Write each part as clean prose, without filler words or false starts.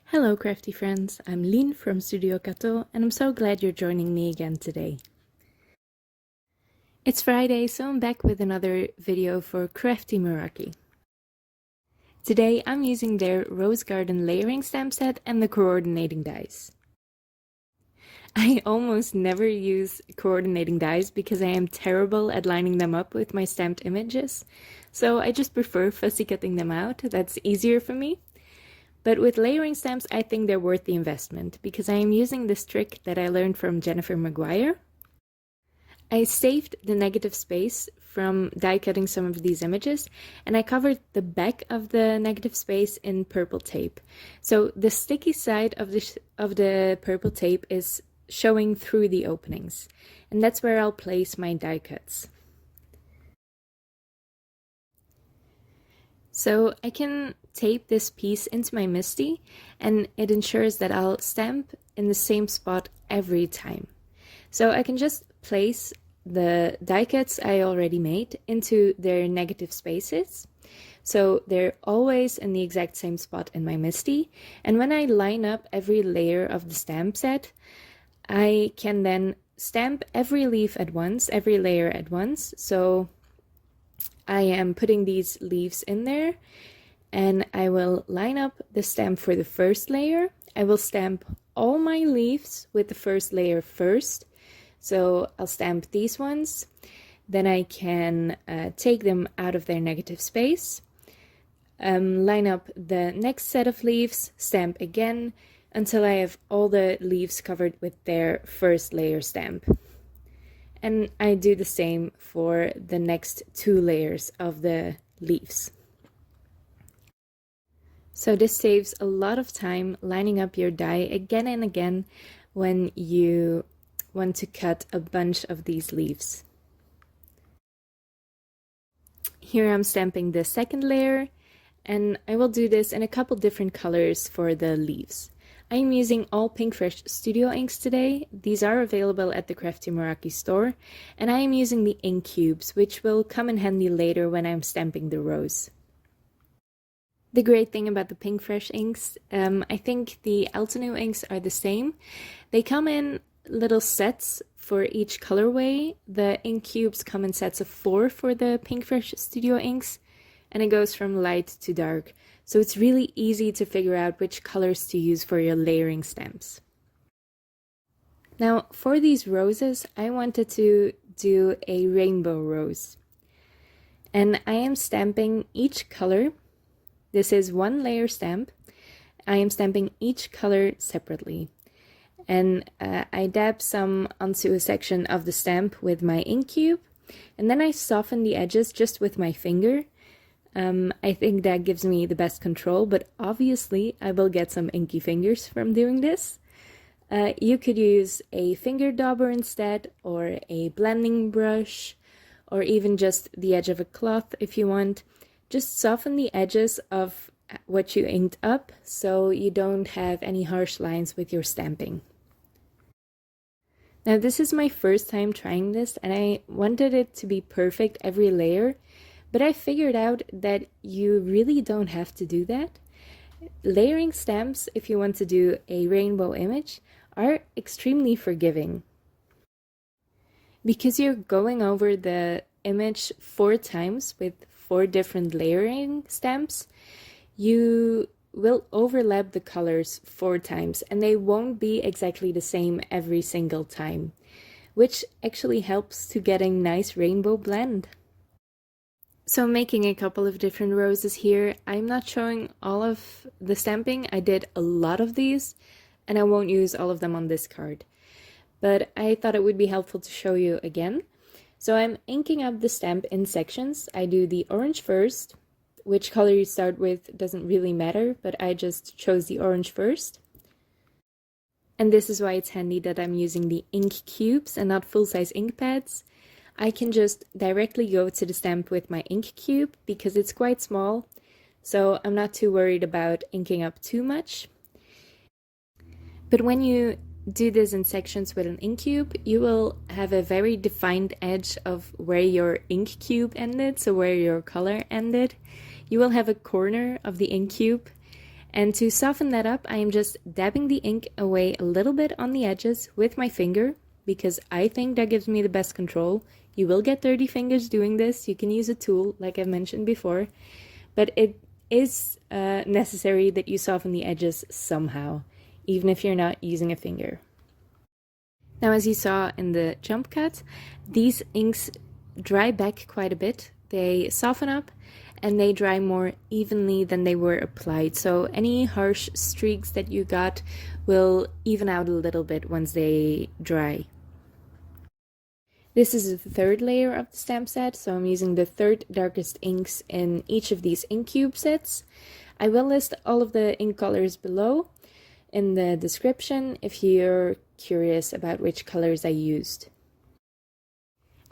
Hello crafty friends, I'm Lien from Studio Kato and I'm so glad you're joining me again today. It's Friday, so I'm back with another video for Crafty Meraki. Today I'm using their Rose Garden layering stamp set and the coordinating dies. I almost never use coordinating dies because I am terrible at lining them up with my stamped images, so I just prefer fussy cutting them out. That's easier for me. But with layering stamps, I think they're worth the investment because I am using this trick that I learned from Jennifer Maguire. I saved the negative space from die cutting some of these images and I covered the back of the negative space in purple tape. So the sticky side of the purple tape is showing through the openings, and that's where I'll place my die cuts. So I can tape this piece into my Misti and it ensures that I'll stamp in the same spot every time. So I can just place the die cuts I already made into their negative spaces. So they're always in the exact same spot in my Misti. And when I line up every layer of the stamp set, I can then stamp every leaf at once, every layer at once. So I am putting these leaves in there and I will line up the stamp for the first layer. I will stamp all my leaves with the first layer first. So I'll stamp these ones. Then I can take them out of their negative space. Line up the next set of leaves, stamp again until I have all the leaves covered with their first layer stamp. And I do the same for the next two layers of the leaves. So this saves a lot of time lining up your die again and again when you want to cut a bunch of these leaves. Here I'm stamping the second layer, and I will do this in a couple different colors for the leaves. I'm using all Pinkfresh Studio inks today. These are available at the Crafty Meraki store, and I am using the ink cubes, which will come in handy later when I'm stamping the rose. The great thing about the Pinkfresh inks, I think the Altenew inks are the same. They come in little sets for each colorway. The ink cubes come in sets of 4 for the Pinkfresh Studio inks, and it goes from light to dark. So it's really easy to figure out which colors to use for your layering stamps. Now for these roses, I wanted to do a rainbow rose. And I am stamping each color. This is one layer stamp. I am stamping each color separately. And I dab some onto a section of the stamp with my ink cube. And then I soften the edges just with my finger. I think that gives me the best control, but obviously I will get some inky fingers from doing this. You could use a finger dauber instead, or a blending brush, or even just the edge of a cloth if you want. Just soften the edges of what you inked up so you don't have any harsh lines with your stamping. Now this is my first time trying this and I wanted it to be perfect every layer. But I figured out that you really don't have to do that. Layering stamps, if you want to do a rainbow image, are extremely forgiving. Because you're going over the image 4 times with 4 different layering stamps, you will overlap the colors 4 times and they won't be exactly the same every single time, which actually helps to get a nice rainbow blend. So I'm making a couple of different roses here. I'm not showing all of the stamping. I did a lot of these and I won't use all of them on this card. But I thought it would be helpful to show you again. So I'm inking up the stamp in sections. I do the orange first. Which color you start with doesn't really matter, but I just chose the orange first. And this is why it's handy that I'm using the ink cubes and not full-size ink pads. I can just directly go to the stamp with my ink cube because it's quite small, so I'm not too worried about inking up too much. But when you do this in sections with an ink cube, you will have a very defined edge of where your ink cube ended, so where your color ended. You will have a corner of the ink cube, And to soften that up, I am just dabbing the ink away a little bit on the edges with my finger, because I think that gives me the best control. You will get dirty fingers doing this. You can use a tool, like I've mentioned before, but it is necessary that you soften the edges somehow, even if you're not using a finger. Now, as you saw in the jump cut, these inks dry back quite a bit. They soften up and they dry more evenly than they were applied. So any harsh streaks that you got will even out a little bit once they dry. This is the third layer of the stamp set, so I'm using the third darkest inks in each of these ink cube sets. I will list all of the ink colors below in the description if you're curious about which colors I used.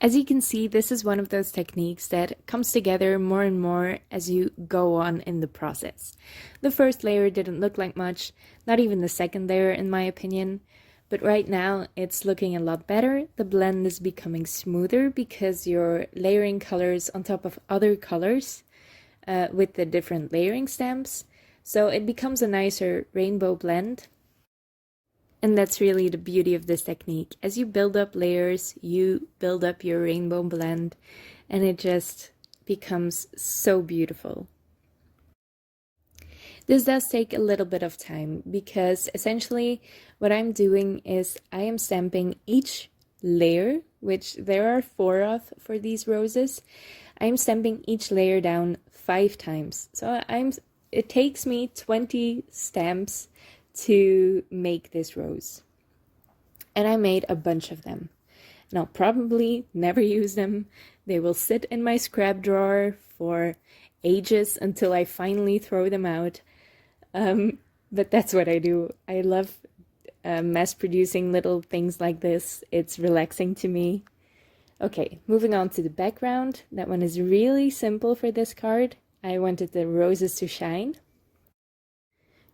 As you can see, this is one of those techniques that comes together more and more as you go on in the process. The first layer didn't look like much, not even the second layer in my opinion. But right now it's looking a lot better. The blend is becoming smoother because you're layering colors on top of other colors with the different layering stamps. So it becomes a nicer rainbow blend. And that's really the beauty of this technique. As you build up layers, you build up your rainbow blend, and it just becomes so beautiful. This does take a little bit of time because essentially what I'm doing is I am stamping each layer, which there are 4 of for these roses. I'm stamping each layer down 5 times. So it takes me 20 stamps to make this rose. And I made a bunch of them. And I'll probably never use them. They will sit in my scrap drawer for ages until I finally throw them out. But that's what I do. I love mass producing little things like this. It's relaxing to me. Okay, moving on to the background. That one is really simple for this card. I wanted the roses to shine.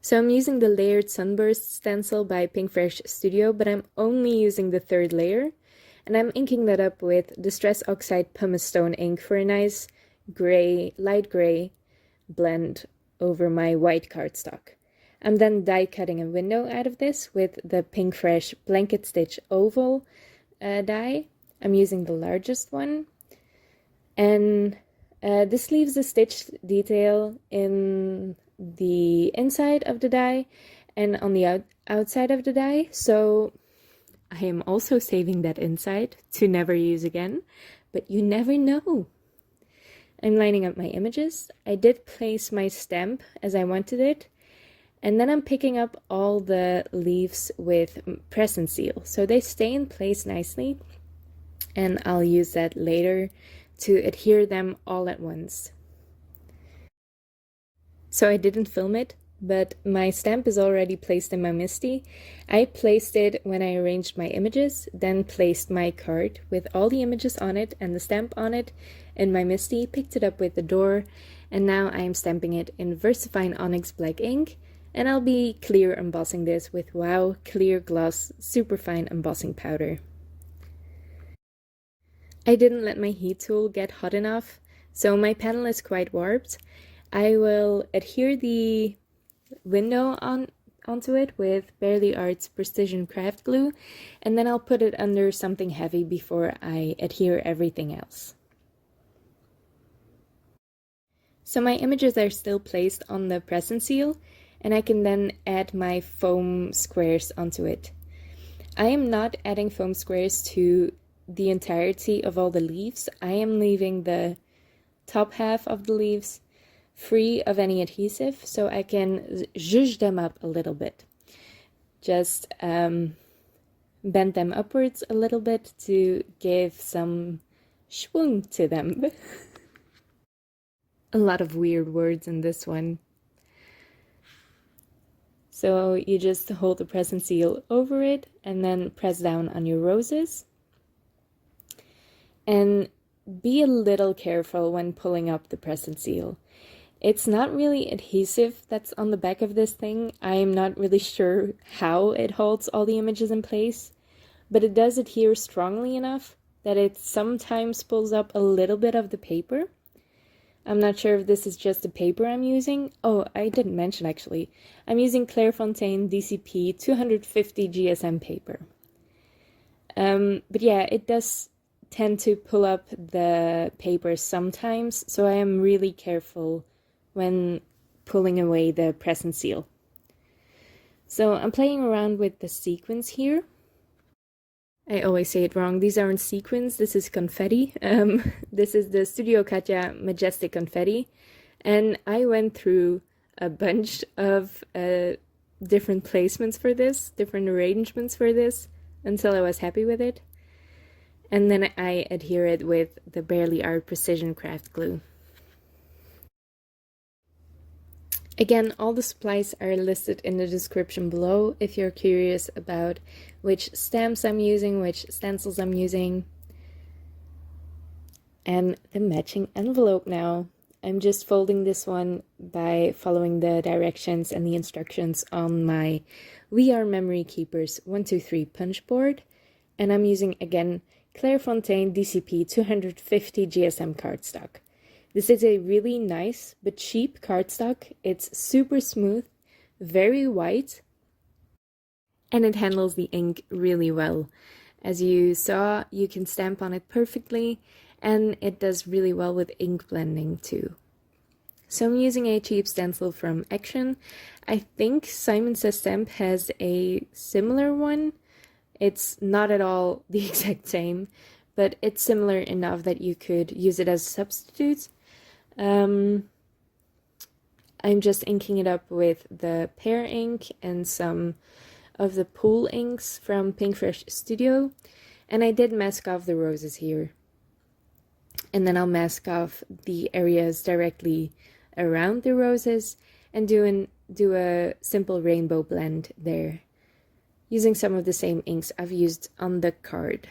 So I'm using the layered Sunburst stencil by Pinkfresh Studio, but I'm only using the 3rd layer. And I'm inking that up with Distress Oxide Pumice Stone ink for a nice gray, light gray blend over my white cardstock. I'm then die cutting a window out of this with the Pinkfresh Blanket Stitch Oval die. I'm using the largest one. And this leaves a stitch detail in the inside of the die and on the outside of the die. So I am also saving that inside to never use again, but you never know. I'm lining up my images. I did place my stamp as I wanted it, and then I'm picking up all the leaves with press and seal, so they stay in place nicely, and I'll use that later to adhere them all at once. So I didn't film it, but my stamp is already placed in my Misti. I placed it when I arranged my images, then placed my card with all the images on it and the stamp on it in my Misti, picked it up with the door, and now I am stamping it in Versafine Onyx black ink, and I'll be clear embossing this with Wow Clear Gloss Superfine Embossing Powder. I didn't let my heat tool get hot enough, so my panel is quite warped. I will adhere the window onto it with Barely Art's Precision Craft Glue, and then I'll put it under something heavy before I adhere everything else. So my images are still placed on the press and seal, and I can then add my foam squares onto it. I am not adding foam squares to the entirety of all the leaves. I am leaving the top half of the leaves free of any adhesive, so I can zhuzh them up a little bit. Just bend them upwards a little bit to give some schwung to them. A lot of weird words in this one. So you just hold the press and seal over it and then press down on your roses. And be a little careful when pulling up the press and seal. It's not really adhesive that's on the back of this thing. I'm not really sure how it holds all the images in place, but it does adhere strongly enough that it sometimes pulls up a little bit of the paper. I'm not sure if this is just the paper I'm using. Oh, I didn't mention actually. I'm using Clairefontaine DCP 250 GSM paper. But yeah, it does tend to pull up the paper sometimes, so I am really careful when pulling away the present seal. So I'm playing around with the sequins here. I always say it wrong. These aren't sequins, this is confetti. This is the Studio Katja Majestic Confetti. And I went through a bunch of different placements for this, different arrangements for this, until I was happy with it. And then I adhere it with the Barely Art Precision Craft Glue. Again, all the supplies are listed in the description below if you're curious about which stamps I'm using, which stencils I'm using. And the matching envelope now. I'm just folding this one by following the directions and the instructions on my We Are Memory Keepers 123 punch board. And I'm using, again, Clairefontaine DCP 250 GSM cardstock. This is a really nice but cheap cardstock. It's super smooth, very white, and it handles the ink really well. As you saw, you can stamp on it perfectly, and it does really well with ink blending too. So I'm using a cheap stencil from Action. I think Simon Says Stamp has a similar one. It's not at all the exact same, but it's similar enough that you could use it as a substitute. I'm just inking it up with the Pear ink and some of the pool inks from Pinkfresh Studio, and I did mask off the roses here. And then I'll mask off the areas directly around the roses and do a simple rainbow blend there, using some of the same inks I've used on the card.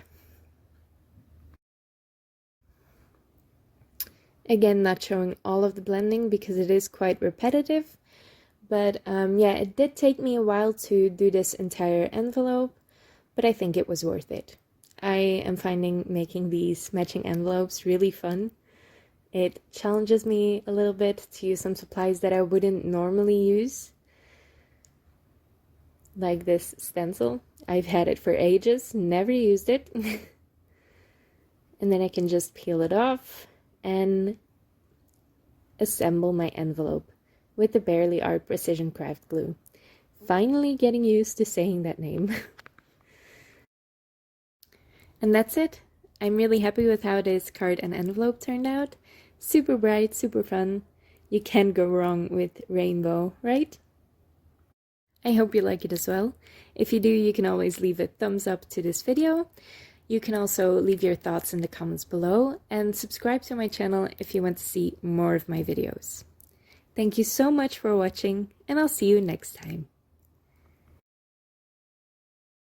Again, not showing all of the blending because it is quite repetitive, but yeah, it did take me a while to do this entire envelope, but I think it was worth it. I am finding making these matching envelopes really fun. It challenges me a little bit to use some supplies that I wouldn't normally use, like this stencil. I've had it for ages, never used it. And then I can just peel it off and assemble my envelope with the Barely Art Precision Craft Glue. Finally getting used to saying that name. And that's it. I'm really happy with how this card and envelope turned out. Super bright, super fun. You can't go wrong with rainbow, right? I hope you like it as well. If you do, you can always leave a thumbs up to this video. You can also leave your thoughts in the comments below and subscribe to my channel if you want to see more of my videos. Thank you so much for watching, and I'll see you next time.